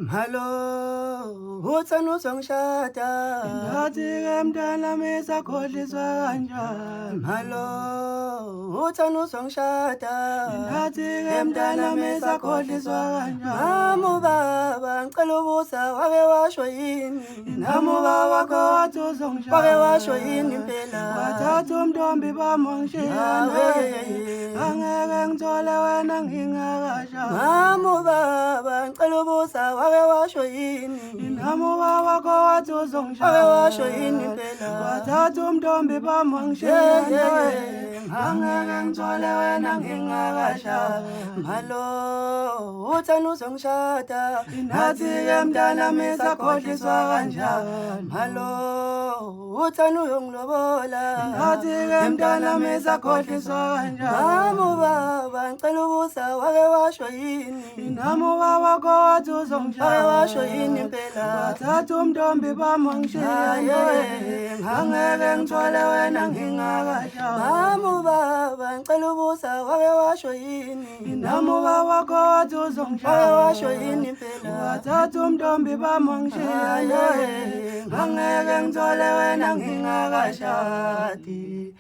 Hello, uthando uzongishada. Ngathi-ke mntana misakhohliswa kanjani? Hello, uthando uzongishada. Ngathi-ke mntana misakhohliswa kanjani? Mama ubaba ngicela ubuza wake washo yini? Nami ubaba wakho wathi uzongishada. Wake washo yini impela? Wathatha umntombi bami wangishiya naye. Angeke ngithole wena ngingakashadi. Mama ubaba ngicela ubuza wake washo yini? Nami ubaba wakho wathi uzongishada. Wake washo yini impela? Wathatha umntombi bami wangishiya naye. Angeke ngithole wena ngingakashadi. Hello, uthando uzongishada. Ngathi-ke mntana misakhohliswa kanjani? Hello, uthando uyongilobola. Ngathi-ke mntana misakhohliswa kanjani? Mama ubaba ngicela ubuza wake washo yini? Nami ubaba wakho wathi Wake uzongishada. washo yini impela? Wathatha umntombi bami wangishiya naye. Angeke ngithole wena ngingakashadi. Mama ubaba ngicela ubuza wake washo yini? Nami ubaba wakho wathi Wake uzongishada. washo yini impela? Wathatha umntombi bami wangishiya naye. Angeke ngithole wena ngingakashadi.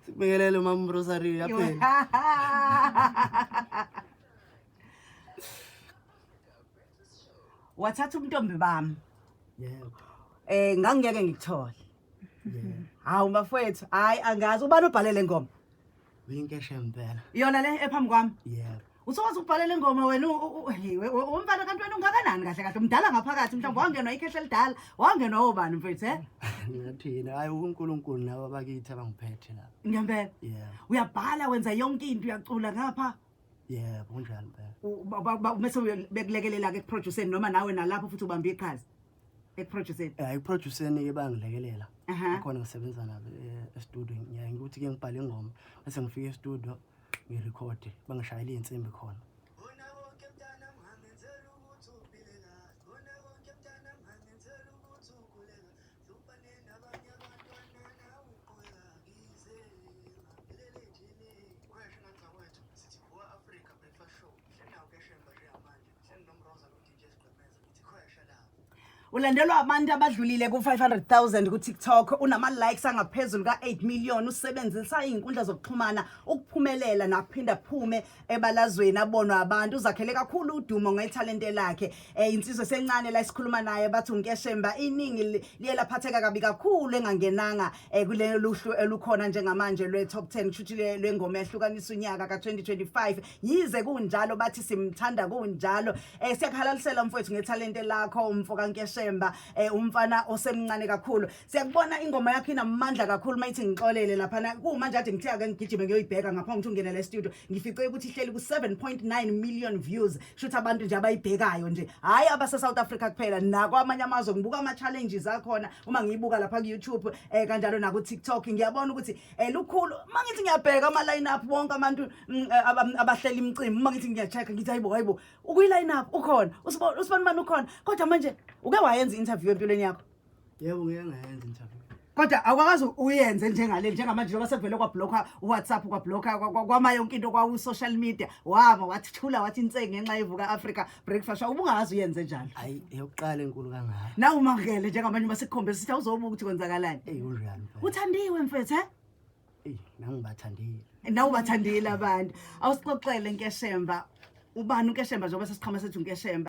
Sibingelele Mama Rosario yaphela. Wathatha umntombi bami Yebo. ngangeke ngikuthole. Yebo. Hawu mafowethu, hayi angazi ubani ubhalele ngoma. Uyinkeshe impela. Yona le ephambi kwami. Yebo. Usokwazi ukubhalela ingoma wena umfana kanti wena ungakanani kahle kahle umdala ngaphakathi mhlawumbe wangenwa ikhehla elidala, wangenwa obani mfethu Ngathina hayi uNkulunkulu nawe abakithi abangiphethe la. ngempela. Yebo. Uyabhala wenza yonke into uyacula ngapha. Yebo kunjalo impela. Bese bekulekelela ke ekuproduceni noma nawe nalapho futhi ubambe iqhaza ekuproduceni. Hayi producerni ke bangilekelela. Aha. Khona ngisebenza nabo e-studio ngiyaye ukuthi ke ngibhale ingoma bese ngifika e-studio ngirecord bangishayela insimbi khona. Ulandelwa abantu abadlulile ku-500,000 ku-TikTok, unama-likes angaphezulu ka-8 million, usebenzisa iy'nkundla zokuxhumana ukuphumelela naphinda phume ebalazweni abonwa abantu. Uzakhele kakhulu udumo ngethalente lakhe. Insizwe sencane la isikhuluma naye bathi uNkeshemba iningi liye laphatheka kabi kakhulu engangenanga kulelo luhlu elukhona njengamanje lwe-top 10 kushuthi lengoma ehlukanisa unyaka ka-2025. Yize kunjalo bathi simthanda kunjalo. Siyakhalalisela mfowethu ngethalente lakho umfo kaNkeshemba. Umfana osemncane kakhulu. Siyakubona ingoma yakhe inamandla kakhulu mayithi ngixolele lapha kumanje ade ngithiya ke ngigijime ngiyoyibheka ngaphambi ukuthi ungene le studio ngifice ukuthi ihleli ku 7.9 million views. Shuthi abantu nje abayibhekayo nje hayi abase South Africa kuphela nakwamanye amazwe ngibuka ama challenges akhona uma ngiyibuka lapha ku YouTube kanjalo na ku TikTok ngiyabona ukuthi lukhulu mangithi ngiyabheka ama line up bonke abantu abahlela imicimbi mangithi ngiyacheck ngithi hayibo ukuyi line up ukhona usibani manje ukhona kodwa manje uke wayenza interview empilweni yakho. Yebo ngeke ngayenza interview. Kodwa awukwazi uyenze njengale njengamanje njengoba sekuvele kwablocka uWhatsApp kwablocka kwama yonke into kwa social media wama wathi thula wathi insenge ngenxa yevuka Africa breakfast ubungazi uyenze njalo. Hayi eyokuqala enkulu kangaka. Na umangele njengamanje masikukhombisa sithi awuzobuka ukuthi kwenzakalani. Kunjani phela. Uthandiwe mfethu nangibathandile. Nawu bathandile abantu. Awusixoxele Nkeshemba ubani uNkeshemba njengoba sesiqhama sethu uNkeshemba.